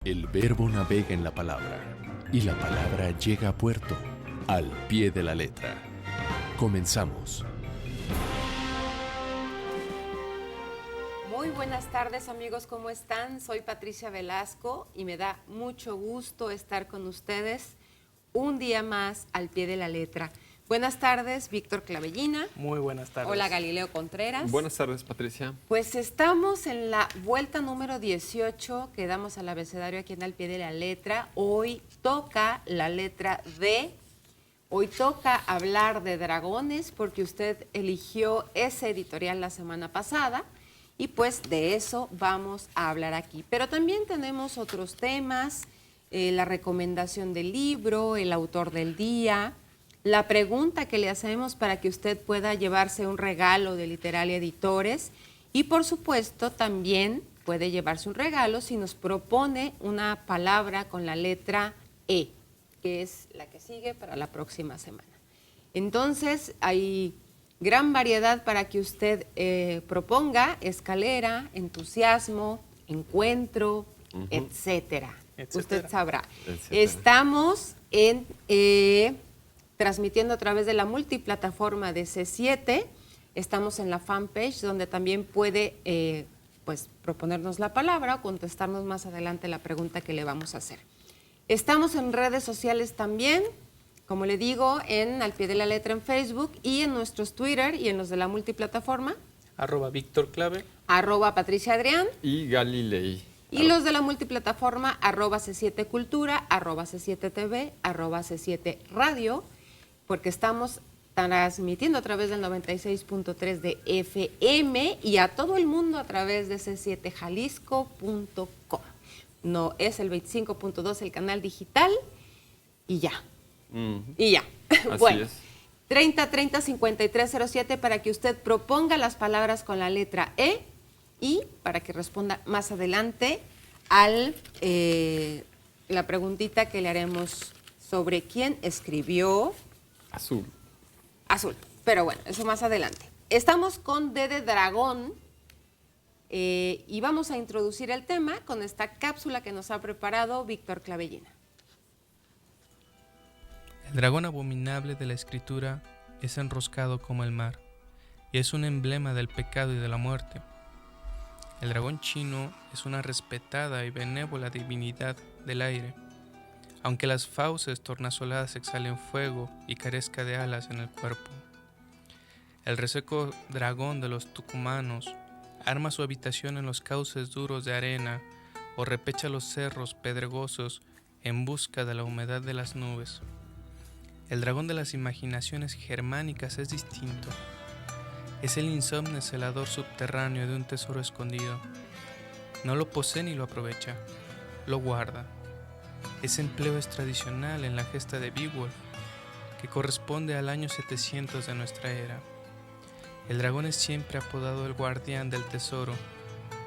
El verbo navega en la palabra y la palabra llega a puerto, al pie de la letra. Comenzamos. Muy buenas tardes, amigos, ¿cómo están? Soy Patricia Velasco y me da mucho gusto estar con ustedes un día más al pie de la letra. Buenas tardes, Víctor Clavellina. Muy buenas tardes. Hola, Galileo Contreras. Buenas tardes, Patricia. Pues estamos en la vuelta número 18 que damos al abecedario aquí en Al Pie de la Letra. Hoy toca la letra D. Hoy toca hablar de dragones porque usted eligió ese editorial la semana pasada y pues de eso vamos a hablar aquí. Pero también tenemos otros temas, la recomendación del libro, el autor del día, la pregunta que le hacemos para que usted pueda llevarse un regalo de Literalia Editores y por supuesto también puede llevarse un regalo si nos propone una palabra con la letra E, que es la que sigue para la próxima semana. Entonces hay gran variedad para que usted proponga: escalera, entusiasmo, encuentro, etcétera. Usted sabrá. Estamos transmitiendo a través de la multiplataforma de C7. Estamos en la fanpage donde también puede pues, proponernos la palabra o contestarnos más adelante la pregunta que le vamos a hacer. Estamos en redes sociales también, como le digo, en Al Pie de la Letra en Facebook y en nuestros Twitter y en los de la multiplataforma. @Víctor Clave. @Patricia Adrián. Y Galilei. Y los de la multiplataforma @C7 Cultura, @C7 TV, @C7 Radio, porque estamos transmitiendo a través del 96.3 de FM y a todo el mundo a través de c7jalisco.com. No es el 25.2 el canal digital y ya. Y ya. Bueno, es. 3030-5307 para que usted proponga las palabras con la letra E y para que responda más adelante a la preguntita que le haremos sobre quién escribió Azul. Azul. Pero bueno, eso más adelante. Estamos con D de dragón y vamos a introducir el tema con esta cápsula que nos ha preparado Víctor Clavellina. El dragón abominable de la escritura es enroscado como el mar y es un emblema del pecado y de la muerte. El dragón chino es una respetada y benévola divinidad del aire, aunque las fauces tornasoladas exhalen fuego y carezca de alas en el cuerpo. El reseco dragón de los tucumanos arma su habitación en los cauces duros de arena o repecha los cerros pedregosos en busca de la humedad de las nubes. El dragón de las imaginaciones germánicas es distinto. Es el insomne celador subterráneo de un tesoro escondido. No lo posee ni lo aprovecha, lo guarda. Ese empleo es tradicional en la gesta de Beowulf, que corresponde al año 700 de nuestra era. El dragón es siempre apodado el guardián del tesoro,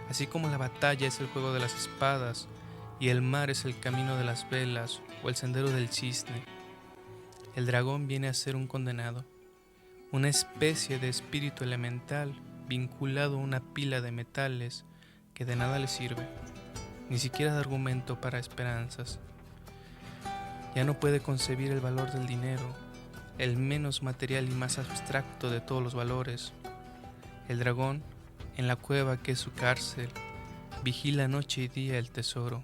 así como la batalla es el juego de las espadas y el mar es el camino de las velas o el sendero del cisne. El dragón viene a ser un condenado, una especie de espíritu elemental vinculado a una pila de metales que de nada le sirve, ni siquiera de argumento para esperanzas. Ya no puede concebir el valor del dinero, el menos material y más abstracto de todos los valores. El dragón, en la cueva que es su cárcel, vigila noche y día el tesoro,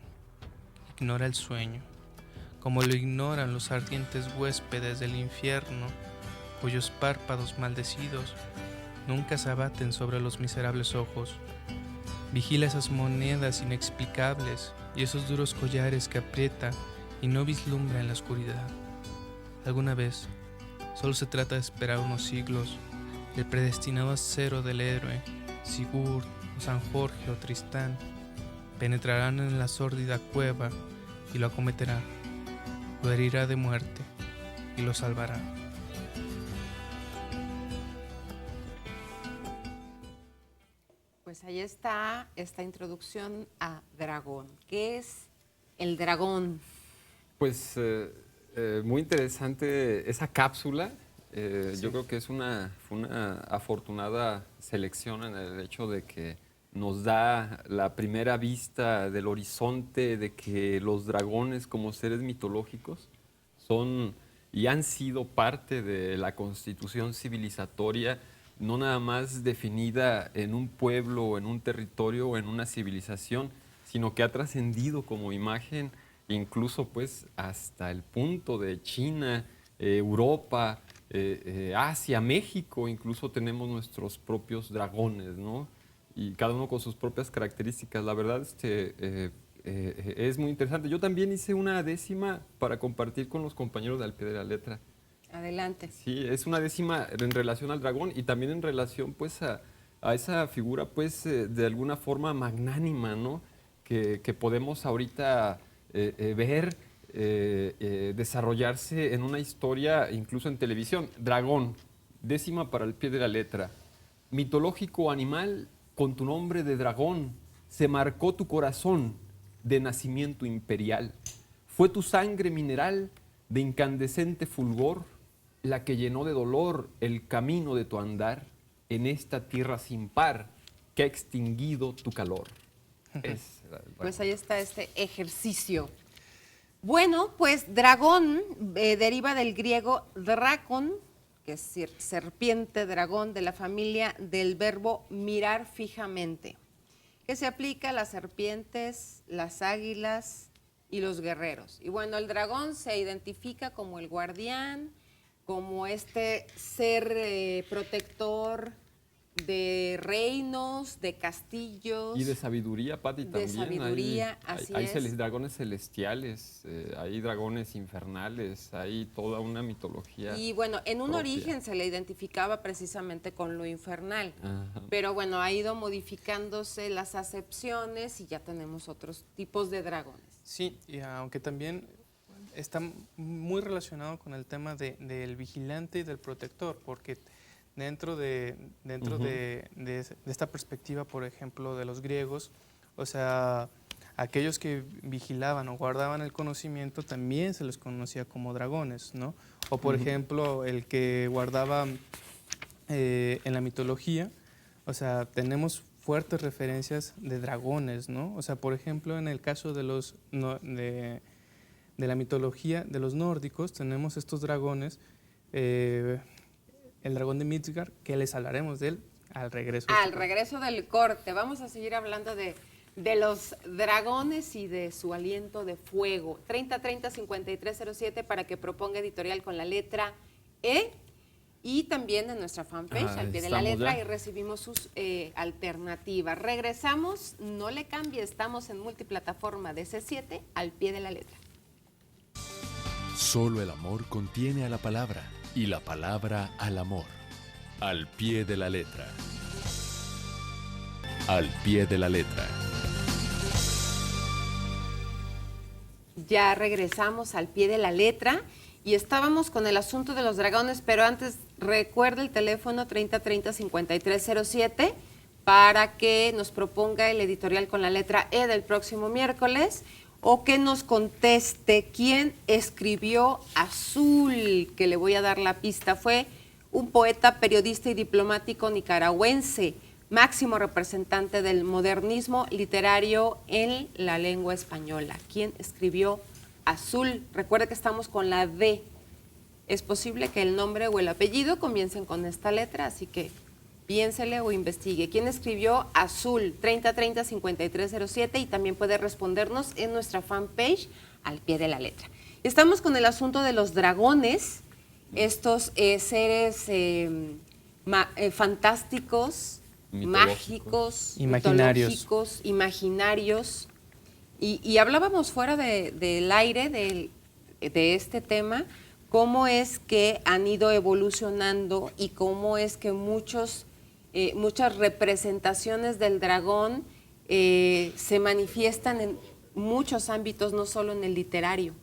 ignora el sueño, como lo ignoran los ardientes huéspedes del infierno, cuyos párpados maldecidos nunca se abaten sobre los miserables ojos. Vigila esas monedas inexplicables y esos duros collares que aprieta y no vislumbra en la oscuridad. Alguna vez, solo se trata de esperar unos siglos, el predestinado acero del héroe, Sigurd o San Jorge o Tristán, penetrarán en la sórdida cueva y lo acometerá, lo herirá de muerte y lo salvará. Pues ahí está esta introducción a dragón. ¿Qué es el dragón? Pues muy interesante esa cápsula. Sí. Yo creo que fue una afortunada selección en el hecho de que nos da la primera vista del horizonte de que los dragones como seres mitológicos son y han sido parte de la constitución civilizatoria, no nada más definida en un pueblo, en un territorio o en una civilización, sino que ha trascendido como imagen incluso pues hasta el punto de China, Europa, Asia, México, incluso tenemos nuestros propios dragones, ¿no? Y cada uno con sus propias características. La verdad es muy interesante. Yo también hice una décima para compartir con los compañeros de Al Pie de la Letra. Adelante. Sí, es una décima en relación al dragón y también en relación pues a esa figura pues de alguna forma magnánima, ¿no? Que podemos ahorita ver desarrollarse en una historia, incluso en televisión. Dragón, décima para Al Pie de la Letra. Mitológico animal con tu nombre de dragón, se marcó tu corazón de nacimiento imperial. Fue tu sangre mineral de incandescente fulgor la que llenó de dolor el camino de tu andar en esta tierra sin par que ha extinguido tu calor. Pues ahí está este ejercicio. Bueno, pues dragón deriva del griego drakon, que es serpiente, dragón, de la familia del verbo mirar fijamente, que se aplica a las serpientes, las águilas y los guerreros. Y bueno, el dragón se identifica como el guardián, como este ser protector de reinos, de castillos. Y de sabiduría, Pati, también. De sabiduría, así hay es. dragones celestiales, hay dragones infernales, hay toda una mitología. Y bueno, en un propia. origen se le identificaba precisamente con lo infernal, Ajá. pero bueno, ha ido modificándose las acepciones y ya tenemos otros tipos de dragones. Sí, y aunque también está muy relacionado con el tema del vigilante y del protector, porque dentro de esta perspectiva, por ejemplo, de los griegos, o sea, aquellos que vigilaban o guardaban el conocimiento también se les conocía como dragones, ¿no? O por ejemplo, el que guardaba en la mitología, o sea, tenemos fuertes referencias de dragones, ¿no? O sea, por ejemplo, en el caso de la mitología de los nórdicos, tenemos estos dragones, el dragón de Midgard, que les hablaremos de él al regreso. Al regreso del corte, vamos a seguir hablando de los dragones y de su aliento de fuego. 3030-5307 para que proponga editorial con la letra E, y también en nuestra fanpage, Al Pie de la Letra, y recibimos sus alternativas. Regresamos, no le cambie, estamos en multiplataforma de C7, Al Pie de la Letra. Solo el amor contiene a la palabra y la palabra al amor. Al Pie de la Letra. Al Pie de la Letra. Ya regresamos al Pie de la Letra y estábamos con el asunto de los dragones, pero antes recuerda el teléfono 3030-5307 para que nos proponga el editorial con la letra E del próximo miércoles, o que nos conteste quién escribió Azul, que le voy a dar la pista. Fue un poeta, periodista y diplomático nicaragüense, máximo representante del modernismo literario en la lengua española. ¿Quién escribió Azul? Recuerde que estamos con la D. Es posible que el nombre o el apellido comiencen con esta letra, así que piénsele o investigue. ¿Quién escribió Azul? 3030-5307, y también puede respondernos en nuestra fanpage Al Pie de la Letra. Estamos con el asunto de los dragones, estos seres fantásticos, mágicos, imaginarios. mitológicos, imaginarios. Y hablábamos fuera del aire de este tema, cómo es que han ido evolucionando y cómo es que muchas representaciones del dragón se manifiestan en muchos ámbitos, no solo en el literario.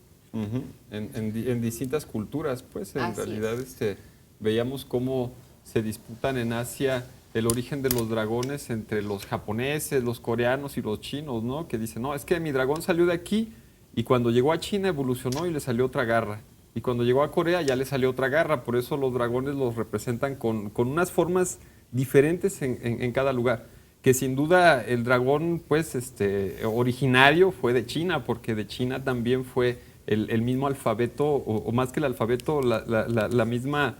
En distintas culturas, pues, en Así realidad veíamos cómo se disputan en Asia el origen de los dragones entre los japoneses, los coreanos y los chinos, ¿no? Que dicen, no, es que mi dragón salió de aquí y cuando llegó a China evolucionó y le salió otra garra. Y cuando llegó a Corea ya le salió otra garra, por eso los dragones los representan con unas formas diferentes en cada lugar. que sin duda el dragón pues originario fue de China, porque de China también fue el mismo alfabeto, o más que el alfabeto, la misma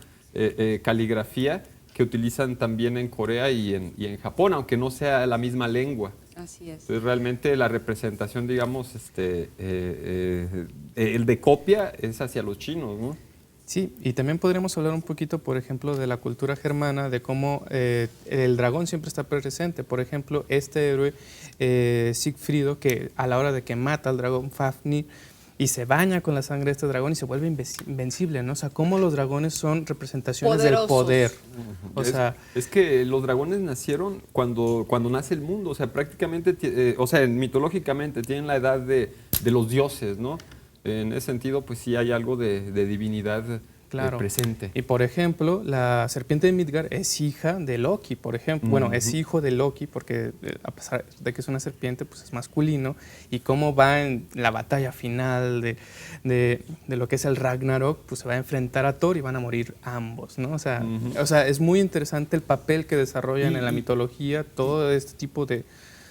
caligrafía que utilizan también en Corea y en Japón, aunque no sea la misma lengua. Así es. Entonces realmente la representación, digamos, el de copia es hacia los chinos, ¿no? Sí, y también podríamos hablar un poquito, por ejemplo, de la cultura germana, de cómo el dragón siempre está presente. Por ejemplo, este héroe Sigfrido, que a la hora de que mata al dragón Fafnir y se baña con la sangre de este dragón y se vuelve invencible, ¿no? O sea, cómo los dragones son representaciones Poderosos. del poder. O sea, es que los dragones nacieron cuando nace el mundo, o sea, prácticamente, mitológicamente tienen la edad de los dioses, ¿no? En ese sentido, pues sí hay algo de divinidad claro. presente. Y por ejemplo, la serpiente de Midgard es hija de Loki, por ejemplo. Bueno, es hijo de Loki porque a pesar de que es una serpiente, pues es masculino. Y cómo va en la batalla final de lo que es el Ragnarok, pues se va a enfrentar a Thor y van a morir ambos, ¿no? O sea, es muy interesante el papel que desarrollan en la mitología todo este tipo de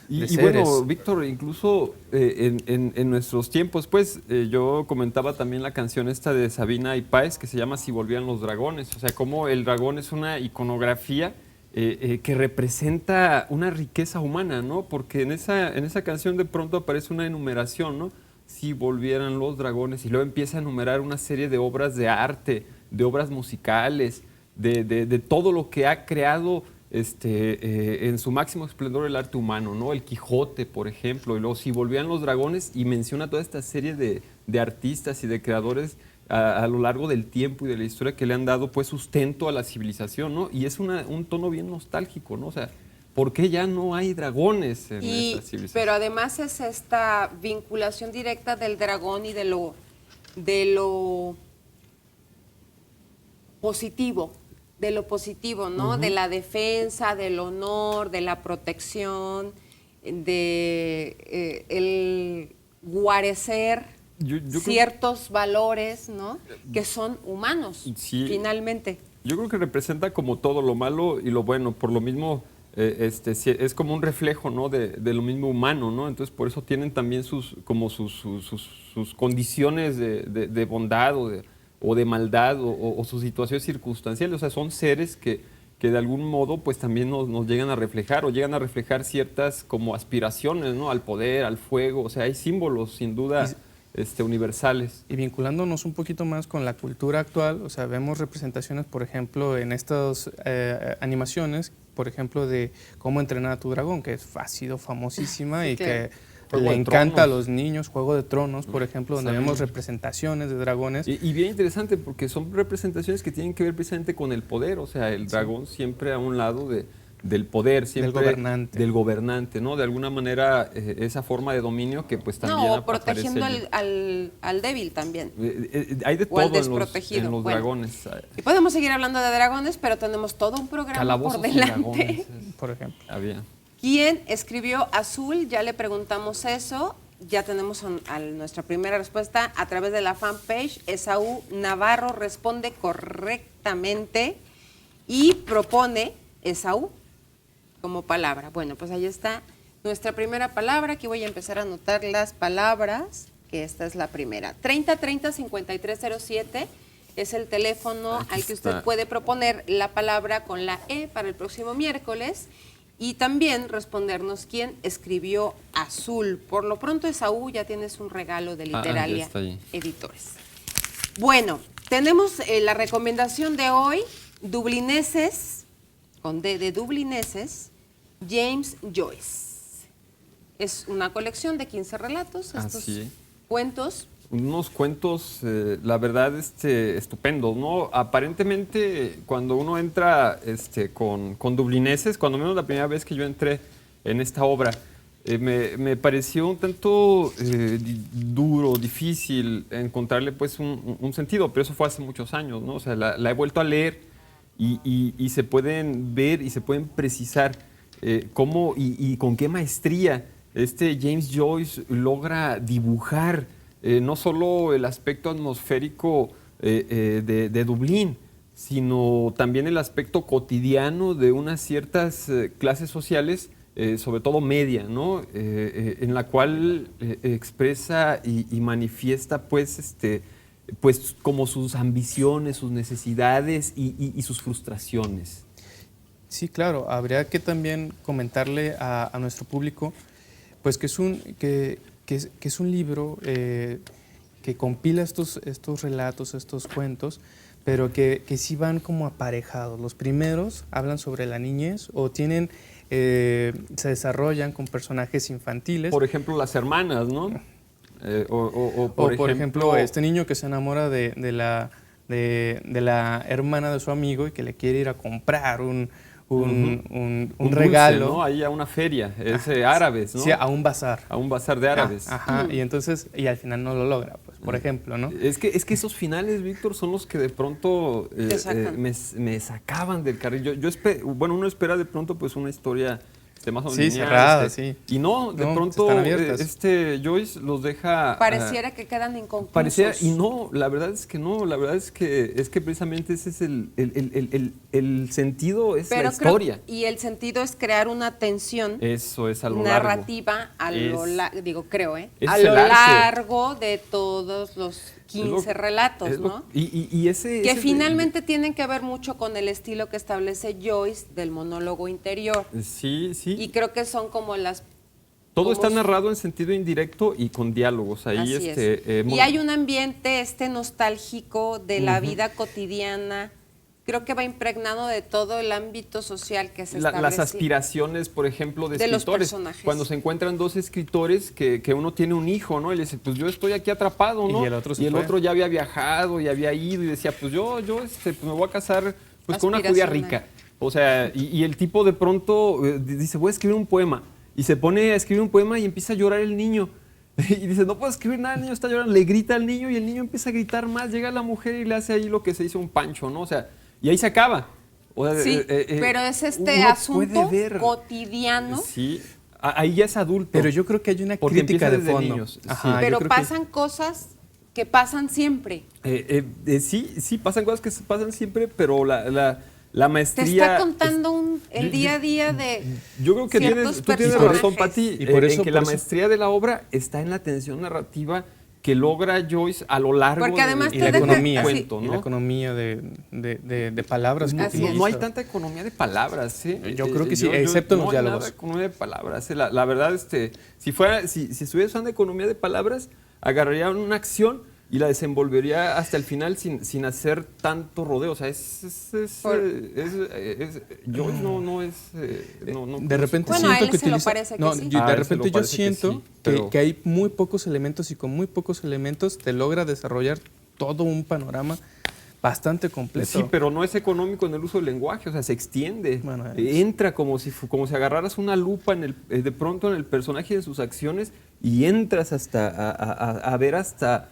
Y bueno, Víctor, incluso en nuestros tiempos, pues yo comentaba también la canción esta de Sabina y Páez que se llama Si volvían los dragones, o sea, cómo el dragón es una iconografía que representa una riqueza humana, ¿no? Porque en esa canción de pronto aparece una enumeración, ¿no? Si volvieran los dragones, y luego empieza a enumerar una serie de obras de arte, de obras musicales, de todo lo que ha creado en su máximo esplendor el arte humano, ¿no? El Quijote, por ejemplo, y luego Si volvían los dragones, y menciona toda esta serie de artistas y de creadores a lo largo del tiempo y de la historia que le han dado pues sustento a la civilización, ¿no? Y es un tono bien nostálgico, ¿no? O sea, ¿por qué ya no hay dragones en esta civilización? Pero además es esta vinculación directa del dragón y de lo positivo. De lo positivo, ¿no? De la defensa, del honor, de la protección, de el guarecer ciertos valores, ¿no? Que son humanos, sí, finalmente. Yo creo que representa como todo lo malo y lo bueno, por lo mismo es como un reflejo, ¿no? de lo mismo humano, ¿no? Entonces por eso tienen también sus condiciones de bondad o de maldad o sus situaciones circunstanciales, o sea, son seres que de algún modo pues también nos llegan a reflejar o llegan a reflejar ciertas como aspiraciones, ¿no? Al poder, al fuego, o sea, hay símbolos sin duda universales. Y vinculándonos un poquito más con la cultura actual, o sea, vemos representaciones, por ejemplo, en estas animaciones, por ejemplo, de Cómo entrenar a tu dragón, que ha sido famosísima y que le encanta a los niños. Juego de Tronos, por ejemplo, donde vemos representaciones de dragones. Y bien interesante porque son representaciones que tienen que ver precisamente con el poder, o sea, el dragón siempre a un lado del poder, siempre del gobernante, ¿no? De alguna manera esa forma de dominio que pues también o protegiendo al débil también. Hay de o al todo desprotegido. en los dragones. Y podemos seguir hablando de dragones, pero tenemos todo un programa Calabozos por delante. Dragones, por ejemplo. Había. ¿Quién escribió Azul? Ya le preguntamos eso. Ya tenemos nuestra primera respuesta a través de la fanpage. Esaú Navarro responde correctamente y propone Esaú como palabra. Bueno, pues ahí está nuestra primera palabra. Aquí voy a empezar a anotar las palabras, que esta es la primera. 3030-5307 es el teléfono al que usted puede proponer la palabra con la E para el próximo miércoles. Y también respondernos quién escribió Azul. Por lo pronto, Esaú, ya tienes un regalo de Literalia Editores. Bueno, tenemos la recomendación de hoy, Dublineses, con D de Dublineses, James Joyce. Es una colección de 15 relatos, estos cuentos. Unos cuentos, la verdad, estupendos, ¿no? Aparentemente, cuando uno entra con Dublineses, cuando menos la primera vez que yo entré en esta obra, me pareció un tanto duro, difícil encontrarle pues un sentido, pero eso fue hace muchos años, ¿no? O sea, la he vuelto a leer y se pueden ver y se pueden precisar cómo y con qué maestría James Joyce logra dibujar no solo el aspecto atmosférico de Dublín, sino también el aspecto cotidiano de unas ciertas clases sociales sobre todo media, ¿no? En la cual expresa y manifiesta, pues, pues, como sus ambiciones, sus necesidades y sus frustraciones. Sí, claro, habría que también comentarle a nuestro público, pues que es un libro que compila estos relatos, estos cuentos, pero que sí van como aparejados. Los primeros hablan sobre la niñez o tienen, se desarrollan con personajes infantiles. Por ejemplo, las hermanas, ¿no? Por ejemplo, este niño que se enamora de la hermana de su amigo y que le quiere ir a comprar un dulce, regalo, ¿no? Ahí a una feria, es árabes, ¿no? Sí, a un bazar. A un bazar de árabes. Ajá, y entonces, y al final no lo logra, pues, por ejemplo, ¿no? Es que esos finales, Víctor, son los que de pronto me sacaban del carril. Bueno, uno espera de pronto pues una historia más o menos sí, lineal, cerrada, sí. Y no, de No, pronto están abiertas. Joyce los deja... Pareciera que quedan inconclusos. Pareciera, y no, la verdad es que no, la verdad es que precisamente ese es el sentido, es la historia. Y el sentido es crear una tensión Eso es a lo narrativa largo. A lo largo de todos los 15 relatos, ¿no? Y ese finalmente tienen que ver mucho con el estilo que establece Joyce del monólogo interior. Sí, sí. Y creo que son como las... Todo está narrado en sentido indirecto y con diálogos. Ahí Así es. Y hay un ambiente nostálgico de la vida cotidiana. Creo que va impregnado de todo el ámbito social que se establece. Las aspiraciones, por ejemplo, de escritores. Los personajes. Cuando se encuentran dos escritores que uno tiene un hijo, ¿no? Y le dice, pues yo estoy aquí atrapado, ¿no? Y el otro ya había viajado y había ido y decía, pues yo pues me voy a casar pues con una judía rica. O sea, y el tipo de pronto dice, voy a escribir un poema. Y se pone a escribir un poema y empieza a llorar el niño. Y dice, no puedo escribir nada, el niño está llorando. Le grita al niño y el niño empieza a gritar más. Llega la mujer y le hace ahí lo que se dice un pancho, ¿no? O sea, y ahí se acaba. O sea, sí, pero es asunto cotidiano. Sí, ahí ya es adulto. Pero yo creo que hay una crítica de fondo. Niños. Ajá, pero pasan cosas que pasan siempre. Sí, pasan cosas que pasan siempre, pero la maestría... Te está contando el día a día de yo creo que tú tienes razón, Pati, y por eso, en que la maestría de la obra está en la tensión narrativa que logra Joyce a lo largo porque además de la economía, cuento, ¿no? Y la economía de palabras. No hay tanta economía de palabras, ¿eh? Yo creo que sí, excepto en los diálogos. No hay nada de economía de palabras. La verdad, si estuviera usando economía de palabras, agarraría una acción y la desenvolvería hasta el final sin hacer tanto rodeo. O sea, Joyce no es... de repente bueno, siento a él que se utiliza... lo parece que sí. De repente yo siento pero... que hay muy pocos elementos y con muy pocos elementos te logra desarrollar todo un panorama bastante completo. Sí, pero no es económico en el uso del lenguaje, o sea, se extiende. Bueno, entra como si agarraras una lupa de pronto en el personaje y en sus acciones y entras a ver hasta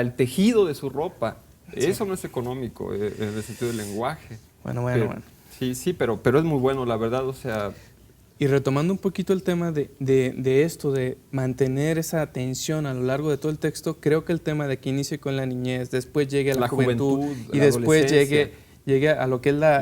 el tejido de su ropa. Sí. Eso no es económico en el sentido del lenguaje. Bueno. Sí, pero es muy bueno, la verdad, o sea... Y retomando un poquito el tema de esto, de mantener esa atención a lo largo de todo el texto, creo que el tema de que inicie con la niñez, después llegue a la juventud y después llegue a lo que es la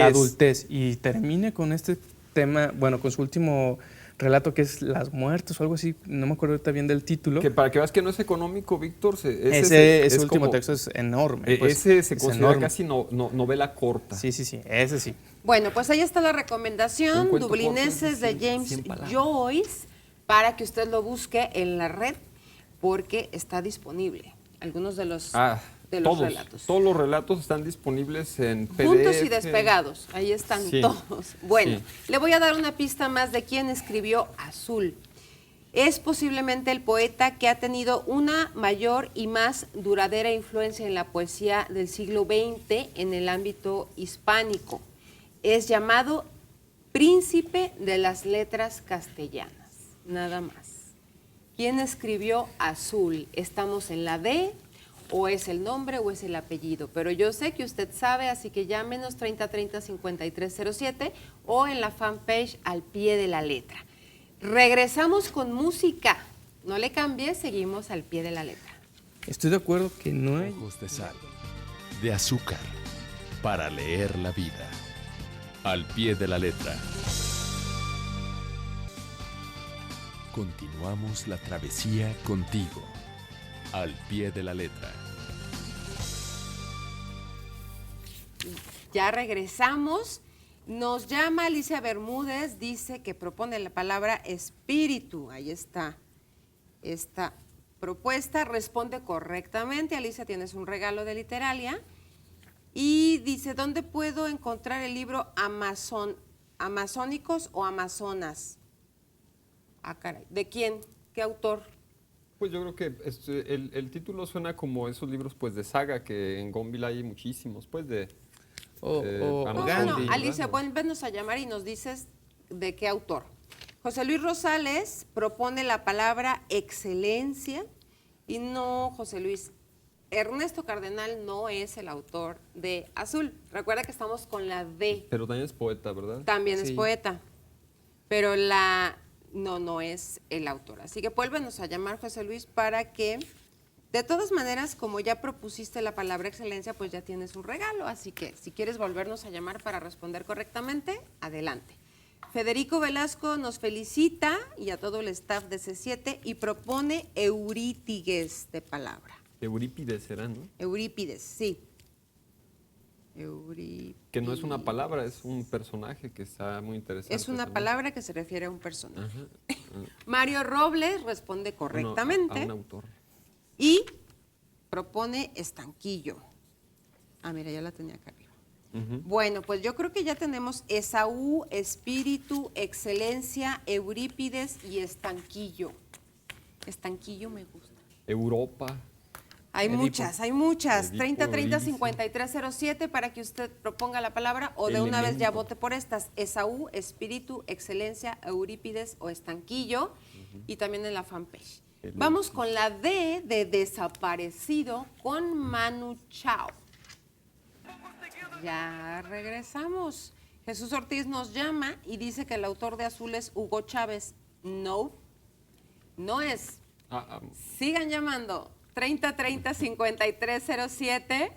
adultez y termine con este tema, bueno, con su último relato que es Las Muertes o algo así, no me acuerdo ahorita bien del título. Que para que veas que no es económico, Víctor, ese último texto es enorme. Pues, ese se considera enorme. Casi novela corta. Sí, ese sí. Bueno, pues ahí está la recomendación, Dublineses de James Joyce, para que usted lo busque en la red, porque está disponible. Algunos de los... relatos. Todos los relatos están disponibles en PDF. Juntos y despegados, ahí están todos. Bueno, le voy a dar una pista más de quién escribió Azul. Es posiblemente el poeta que ha tenido una mayor y más duradera influencia en la poesía del siglo XX en el ámbito hispánico. Es llamado Príncipe de las Letras Castellanas, nada más. ¿Quién escribió Azul? ¿Estamos en la D? ¿O es el nombre o es el apellido? Pero yo sé que usted sabe, así que llámenos 3030-5307 o en la fanpage Al Pie de la Letra. Regresamos con música. No le cambie, seguimos Al Pie de la Letra. Estoy de acuerdo que no hay... Ojos de sal, de azúcar, para leer la vida. Al Pie de la Letra. Continuamos la travesía contigo, al pie de la letra. Ya regresamos. Nos llama Alicia Bermúdez, dice que propone la palabra espíritu. Ahí está. Esta propuesta responde correctamente. Alicia, tienes un regalo de Literalia. Y dice, ¿dónde puedo encontrar el libro Amazónicos o Amazonas? Ah, caray. ¿De quién? ¿Qué autor? Pues yo creo que el título suena como esos libros pues de saga, que en Gonville hay muchísimos, pues de... O No, Gandhi. no, Alicia, vuélvenos a llamar y nos dices de qué autor. José Luis Rosales propone la palabra excelencia y no, José Luis, Ernesto Cardenal no es el autor de Azul. Recuerda que estamos con la D. Pero también es poeta, ¿verdad? También es Sí. poeta, pero no es el autor. Así que vuélvenos a llamar, José Luis, para que, de todas maneras, como ya propusiste la palabra excelencia, pues ya tienes un regalo. Así que si quieres volvernos a llamar para responder correctamente, adelante. Federico Velasco nos felicita y a todo el staff de C7 y propone Eurípides de palabra. Eurípides será, ¿no? Eurípides, sí. Eurípides. Que no es una palabra, es un personaje que está muy interesante. Es una también. palabra que se refiere a un personaje. Ajá. Mario Robles responde correctamente. Bueno, a un autor. Y propone estanquillo. Ah, mira, ya la tenía acá arriba. Ujú. Bueno, pues yo creo que ya tenemos Esaú, espíritu, excelencia, Eurípides y estanquillo. Estanquillo me gusta. Europa. Hay Edipo. muchas, hay muchas. Edipo, 3030-5307 para que usted proponga la palabra o de una vez ya Elemento. vote por estas. Esaú, espíritu, excelencia, Eurípides o estanquillo y también en la fanpage. Elemento. Vamos con la D de desaparecido con Manu Chao. Ya regresamos. Jesús Ortiz nos llama y dice que el autor de Azul es Hugo Chávez. No, no es. Sigan llamando 3030-5307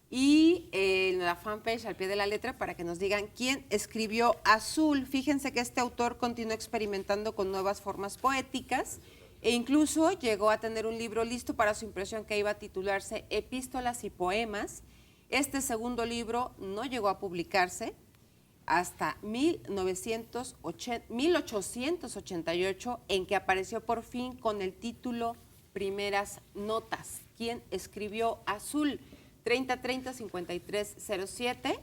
y en la fanpage al pie de la letra para que nos digan quién escribió Azul. Fíjense que este autor continuó experimentando con nuevas formas poéticas e incluso llegó a tener un libro listo para su impresión que iba a titularse Epístolas y Poemas. Este segundo libro no llegó a publicarse hasta 1888, en que apareció por fin con el título Primeras Notas. ¿Quién escribió Azul? 3030-5307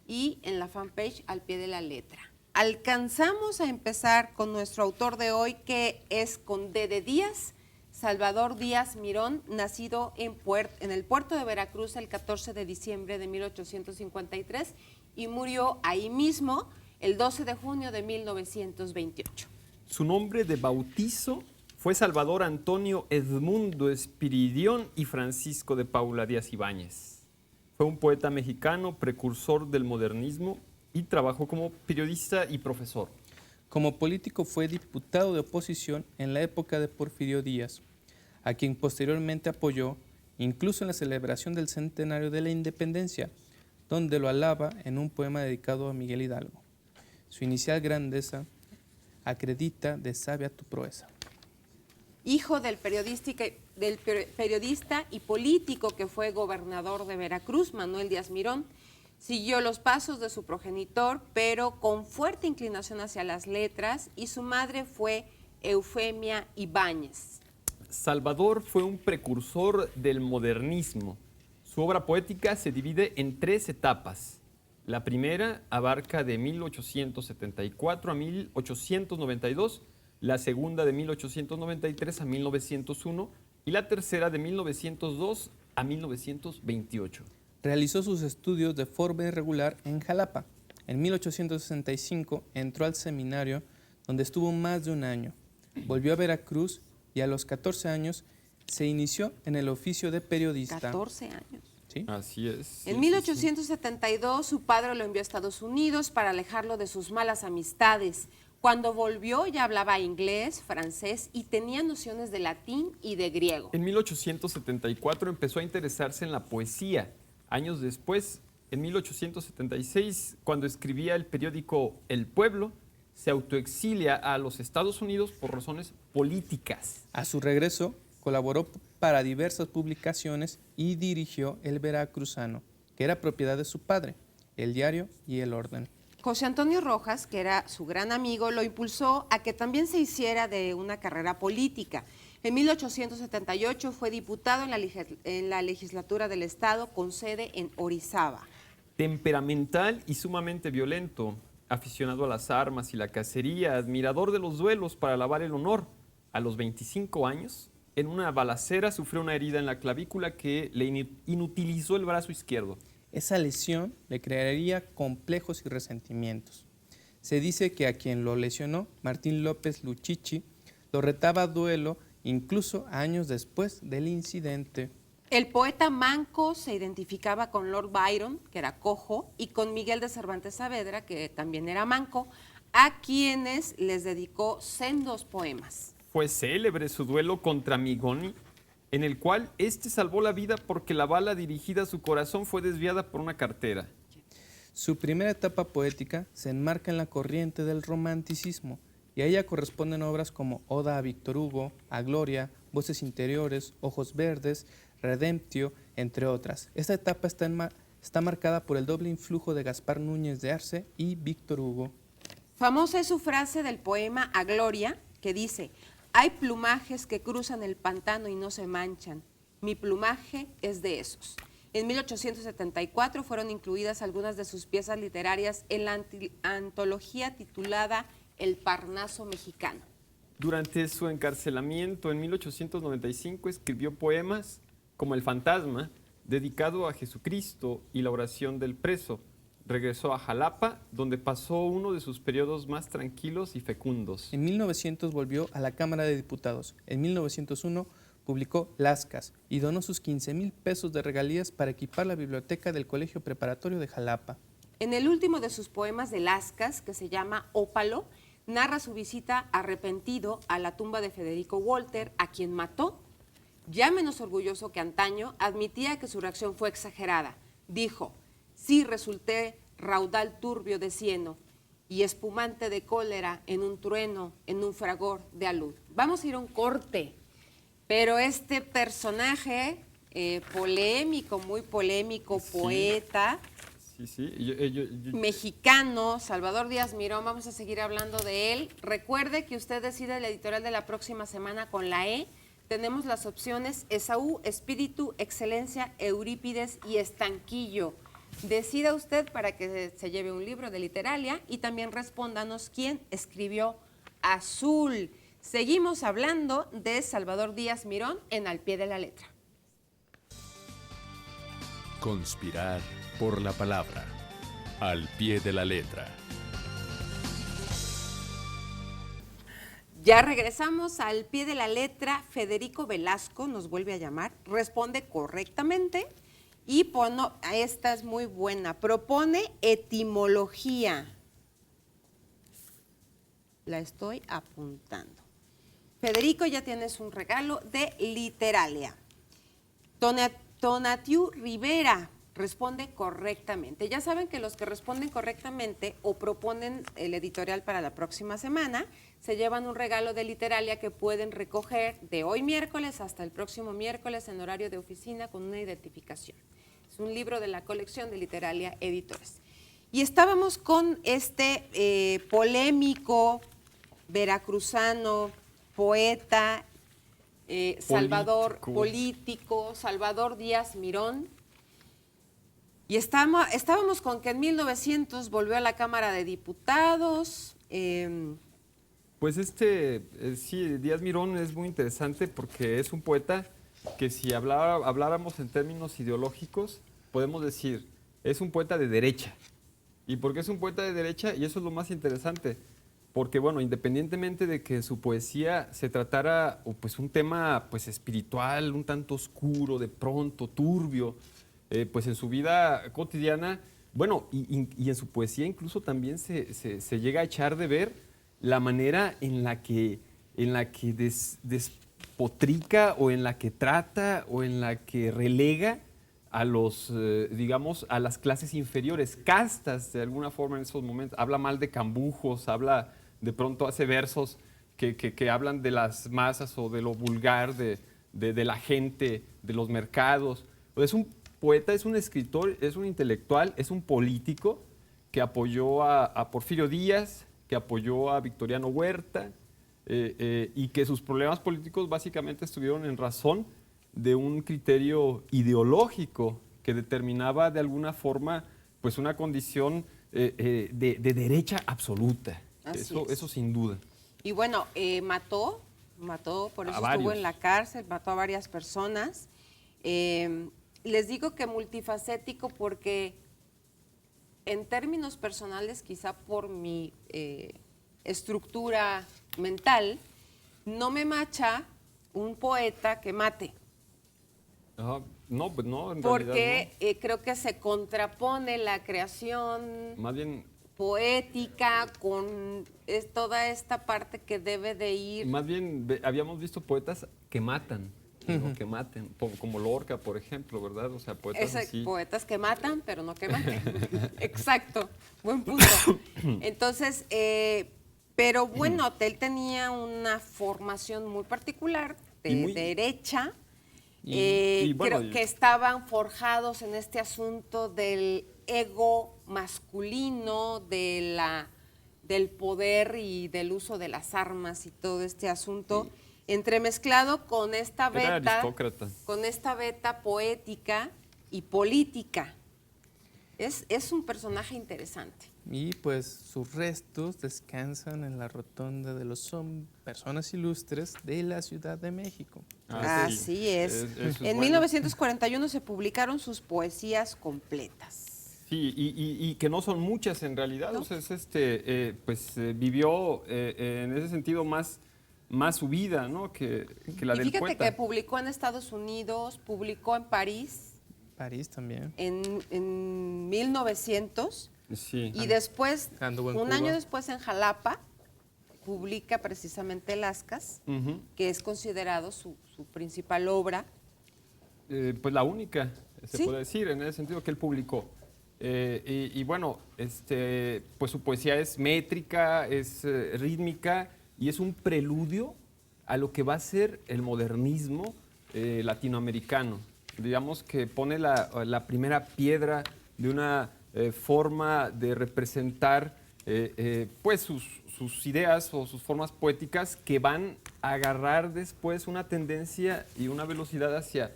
y en la fanpage al pie de la letra. Alcanzamos a empezar con nuestro autor de hoy, que es con D de Díaz, Salvador Díaz Mirón, nacido en el puerto de Veracruz el 14 de diciembre de 1853 y murió ahí mismo el 12 de junio de 1928. Su nombre de bautizo fue Salvador Antonio Edmundo Espiridión y Francisco de Paula Díaz Ibáñez. Fue un poeta mexicano, precursor del modernismo y trabajó como periodista y profesor. Como político fue diputado de oposición en la época de Porfirio Díaz, a quien posteriormente apoyó, incluso en la celebración del centenario de la independencia, donde lo alaba en un poema dedicado a Miguel Hidalgo. Su inicial grandeza acredita de sabia tu proeza. Hijo del periodista y político que fue gobernador de Veracruz, Manuel Díaz Mirón, siguió los pasos de su progenitor, pero con fuerte inclinación hacia las letras, y su madre fue Eufemia Ibáñez. Salvador fue un precursor del modernismo. Su obra poética se divide en 3 etapas. La primera abarca de 1874 a 1892, la segunda de 1893 a 1901 y la tercera de 1902 a 1928. Realizó sus estudios de forma irregular en Jalapa. En 1865 entró al seminario, donde estuvo más de un año. Volvió a Veracruz y a los 14 años se inició en el oficio de periodista. 14 años. ¿Sí? Así es. En 1872 su padre lo envió a Estados Unidos para alejarlo de sus malas amistades. Cuando volvió ya hablaba inglés, francés y tenía nociones de latín y de griego. En 1874 empezó a interesarse en la poesía. Años después, en 1876, cuando escribía el periódico El Pueblo, se autoexilia a los Estados Unidos por razones políticas. A su regreso, colaboró para diversas publicaciones y dirigió El Veracruzano, que era propiedad de su padre, El Diario y El Orden. José Antonio Rojas, que era su gran amigo, lo impulsó a que también se hiciera de una carrera política. En 1878 fue diputado en la legislatura del Estado con sede en Orizaba. Temperamental y sumamente violento, aficionado a las armas y la cacería, admirador de los duelos para lavar el honor. A los 25 años, en una balacera sufrió una herida en la clavícula que le inutilizó el brazo izquierdo. Esa lesión le crearía complejos y resentimientos. Se dice que a quien lo lesionó, Martín López Luchichi, lo retaba a duelo incluso años después del incidente. El poeta manco se identificaba con Lord Byron, que era cojo, y con Miguel de Cervantes Saavedra, que también era manco, a quienes les dedicó sendos poemas. Fue célebre su duelo contra Migoni, en el cual éste salvó la vida porque la bala dirigida a su corazón fue desviada por una cartera. Su primera etapa poética se enmarca en la corriente del romanticismo, y a ella corresponden obras como Oda a Víctor Hugo, a Gloria, Voces Interiores, Ojos Verdes, Redemptio, entre otras. Esta etapa está marcada por el doble influjo de Gaspar Núñez de Arce y Víctor Hugo. Famosa es su frase del poema A Gloria, que dice: hay plumajes que cruzan el pantano y no se manchan. Mi plumaje es de esos. En 1874 fueron incluidas algunas de sus piezas literarias en la antología titulada El Parnaso Mexicano. Durante su encarcelamiento en 1895 escribió poemas como El Fantasma, dedicado a Jesucristo, y La Oración del Preso. Regresó a Jalapa, donde pasó uno de sus periodos más tranquilos y fecundos. En 1900 volvió a la Cámara de Diputados. En 1901 publicó Lascas y donó sus 15,000 pesos de regalías para equipar la biblioteca del Colegio Preparatorio de Jalapa. En el último de sus poemas de Lascas, que se llama Ópalo, narra su visita arrepentido a la tumba de Federico Walter, a quien mató. Ya menos orgulloso que antaño, admitía que su reacción fue exagerada. Dijo: sí, resulté raudal turbio de cieno y espumante de cólera en un trueno, en un fragor de alud. Vamos a ir a un corte, pero este personaje polémico, muy polémico, poeta, mexicano, Salvador Díaz Mirón, vamos a seguir hablando de él. Recuerde que usted decide el editorial de la próxima semana con la E. Tenemos las opciones Esaú, Espíritu, Excelencia, Eurípides y Estanquillo. Decida usted para que se lleve un libro de Literalia y también respóndanos quién escribió Azul. Seguimos hablando de Salvador Díaz Mirón en Al Pie de la Letra. Conspirar por la palabra. Al pie de la letra. Ya regresamos al Pie de la Letra. Federico Velasco nos vuelve a llamar, responde correctamente y esta es muy buena, propone etimología. La estoy apuntando. Federico, ya tienes un regalo de Literalia. Tonatiu Rivera responde correctamente. Ya saben que los que responden correctamente o proponen el editorial para la próxima semana se llevan un regalo de Literalia que pueden recoger de hoy miércoles hasta el próximo miércoles en horario de oficina con una identificación. Es un libro de la colección de Literalia Editores. Y estábamos con este polémico veracruzano, poeta, político, Salvador Díaz Mirón. Y estábamos con que en 1900 volvió a la Cámara de Diputados. Pues sí, Díaz Mirón es muy interesante porque es un poeta que si habláramos en términos ideológicos, podemos decir, es un poeta de derecha. ¿Y por qué es un poeta de derecha? Y eso es lo más interesante. Porque, bueno, independientemente de que su poesía se tratara pues un tema pues espiritual, un tanto oscuro, de pronto, turbio, pues en su vida cotidiana, bueno, y en su poesía incluso también se llega a echar de ver la manera en la que despotrica o en la que trata o en la que relega a los, digamos, a las clases inferiores, castas de alguna forma en esos momentos. Habla mal de cambujos, habla de pronto hace versos que hablan de las masas o de lo vulgar de la gente, de los mercados. Es un poeta, es un escritor, es un intelectual, es un político que apoyó a Porfirio Díaz, que apoyó a Victoriano Huerta, y que sus problemas políticos básicamente estuvieron en razón de un criterio ideológico que determinaba de alguna forma pues una condición de derecha absoluta. Eso sin duda. Y bueno, mató, por eso estuvo en la cárcel, mató a varias personas. Les digo que multifacético porque en términos personales, quizá por mi estructura mental, no me macha un poeta que mate. No, pues no, en porque realidad no. Creo que se contrapone la creación Más bien, poética con toda esta parte que debe de ir. más bien habíamos visto poetas que matan, ¿no? Que maten, como Lorca, por ejemplo, ¿verdad? O sea, poetas así. Poetas que matan, pero no que maten. Exacto, buen punto. Entonces, pero bueno, él tenía una formación muy particular de derecha. Creo que estaban forjados en este asunto del ego masculino, del poder y del uso de las armas y todo este asunto, entremezclado con esta beta poética y política. Es un personaje interesante. Y pues sus restos descansan en la rotonda de los personas ilustres de la Ciudad de México. Así es. En 1941 se publicaron sus poesías completas. Sí, y que no son muchas en realidad. ¿No? O sea, vivió en ese sentido más su vida, ¿no? que la del poeta. Fíjate que publicó en Estados Unidos, publicó en París. París también. En 1900. Sí. Y después, un año después en Jalapa, publica precisamente Lascas, que es considerado su principal obra. Pues la única, se puede decir, en ese sentido que él publicó. Y bueno, pues su poesía es métrica, es rítmica y es un preludio a lo que va a ser el modernismo latinoamericano. Digamos que pone la primera piedra de una forma de representar pues sus ideas o sus formas poéticas que van a agarrar después una tendencia y una velocidad hacia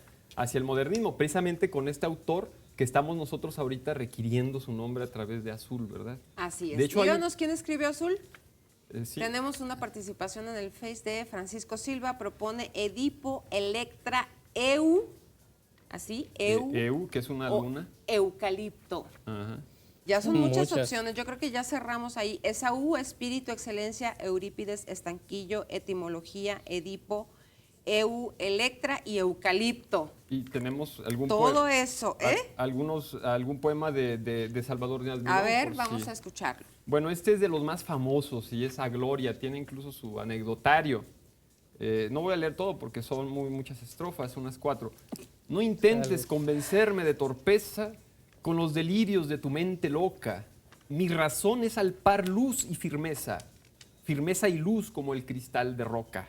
el modernismo, precisamente con este autor que estamos nosotros ahorita requiriendo su nombre a través de Azul, ¿verdad? Así es. De hecho, díganos quién escribió Azul. Sí. Tenemos una participación en el Face de Francisco Silva, propone Edipo, Electra, así, que es una luna. Eucalipto. Ajá. Ya son muchas opciones. Yo creo que ya cerramos ahí. Esaú, Espíritu, Excelencia, Eurípides, Estanquillo, Etimología, Edipo, Electra y Eucalipto. Y tenemos algún todo eso, algún poema de Salvador Díaz Miró. A ver, vamos a escucharlo. Bueno, este es de los más famosos y es a gloria, tiene incluso su anecdotario. No voy a leer todo porque son muchas estrofas, unas 4. No intentes convencerme de torpeza con los delirios de tu mente loca. Mi razón es al par luz y firmeza y luz como el cristal de roca.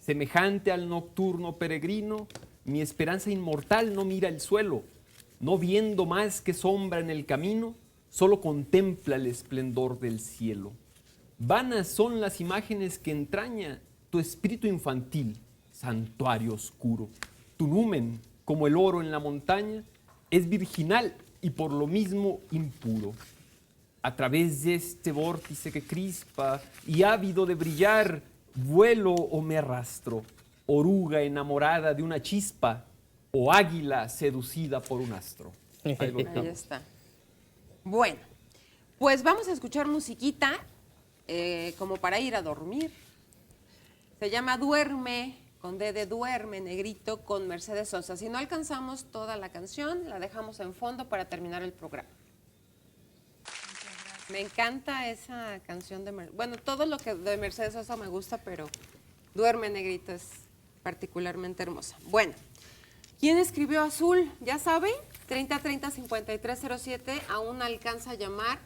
Semejante al nocturno peregrino, mi esperanza inmortal no mira el suelo, no viendo más que sombra en el camino, solo contempla el esplendor del cielo. Vanas son las imágenes que entraña tu espíritu infantil, santuario oscuro. Tu numen, como el oro en la montaña, es virginal y por lo mismo impuro. A través de este vórtice que crispa y ávido de brillar, vuelo o me arrastro, oruga enamorada de una chispa o águila seducida por un astro. Ahí está. Bueno, pues vamos a escuchar musiquita como para ir a dormir. Se llama Duerme, con D de Duerme, Negrito, con Mercedes Sosa. Si no alcanzamos toda la canción, la dejamos en fondo para terminar el programa. Me encanta esa canción bueno, todo lo que de Mercedes Sosa me gusta, pero Duerme, Negrito es particularmente hermosa. Bueno, ¿quién escribió Azul? ¿Ya saben? 3030-5307, aún alcanza a llamar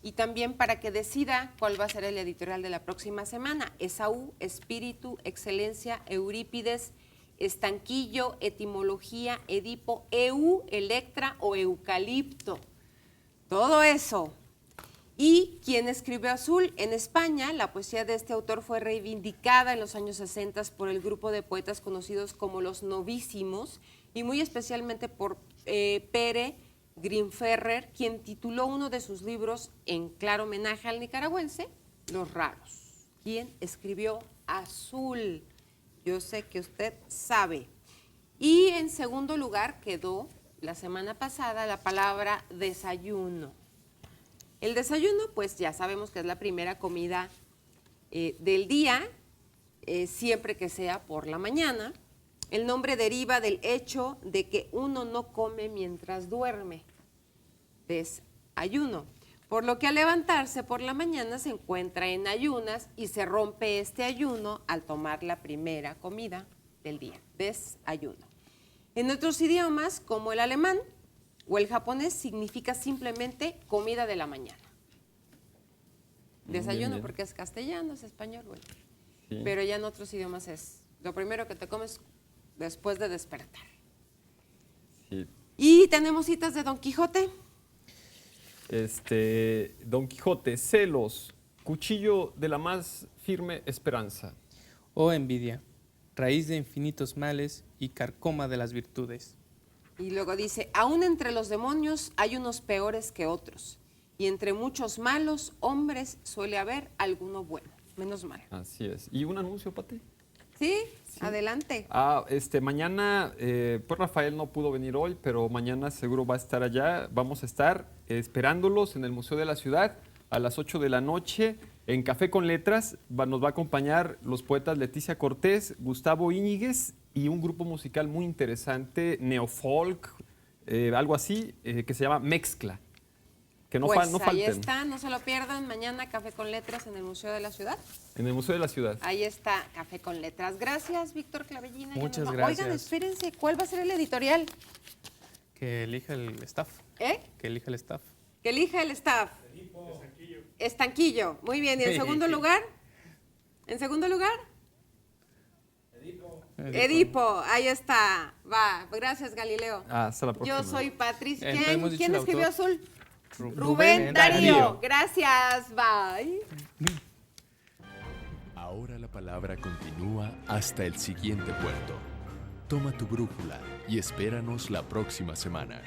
y también para que decida cuál va a ser el editorial de la próxima semana. Esaú, Espíritu, Excelencia, Eurípides, Estanquillo, Etimología, Edipo, Electra o Eucalipto. Todo eso. Y quien escribió Azul en España, la poesía de este autor fue reivindicada en los años 60 por el grupo de poetas conocidos como los Novísimos y muy especialmente por Pere Grimferrer, quien tituló uno de sus libros en claro homenaje al nicaragüense, Los Raros. ¿Quién escribió Azul? Yo sé que usted sabe. Y en segundo lugar quedó la semana pasada la palabra desayuno. El desayuno, pues ya sabemos que es la primera comida del día, siempre que sea por la mañana. El nombre deriva del hecho de que uno no come mientras duerme. Desayuno. Por lo que al levantarse por la mañana se encuentra en ayunas y se rompe este ayuno al tomar la primera comida del día. Desayuno. En otros idiomas, como el alemán o el japonés, significa simplemente comida de la mañana. Desayuno Bien. porque es castellano, es español, bueno. Sí. Pero ya en otros idiomas es lo primero que te comes después de despertar. Sí. Y tenemos citas de Don Quijote. Don Quijote, celos, cuchillo de la más firme esperanza. Oh envidia, raíz de infinitos males y carcoma de las virtudes. Y luego dice, aún entre los demonios hay unos peores que otros, y entre muchos malos hombres suele haber alguno bueno, menos mal. Así es. ¿Y un anuncio, Pati? ¿Sí? Adelante. Mañana, pues Rafael no pudo venir hoy, pero mañana seguro va a estar allá. Vamos a estar esperándolos en el Museo de la Ciudad a las 8 de la noche en Café con Letras. Nos va a acompañar los poetas Leticia Cortés, Gustavo Íñiguez y un grupo musical muy interesante, neofolk, algo así, que se llama Mezcla. Que no, Pues no ahí falten. está, no se lo pierdan, mañana Café con Letras en el Museo de la Ciudad. En el Museo de la Ciudad. Ahí está Café con Letras. Gracias, Víctor Clavellina. Ya Muchas nos va- gracias. Oigan, espérense, ¿cuál va a ser el editorial? Que elija el staff. ¿Eh? Que elija el staff. Que elija el staff. Estanquillo. Muy bien. ¿Y en segundo lugar? ¿En segundo lugar? Edipo. Ahí está. Va. Gracias, Galileo. Hasta la próxima. Yo soy Patricia. No hemos dicho ¿Quién el escribió autor. Azul? Rubén Darío. Darío. Gracias. Bye. Ahora la palabra continúa hasta el siguiente puerto. Toma tu brújula y espéranos la próxima semana.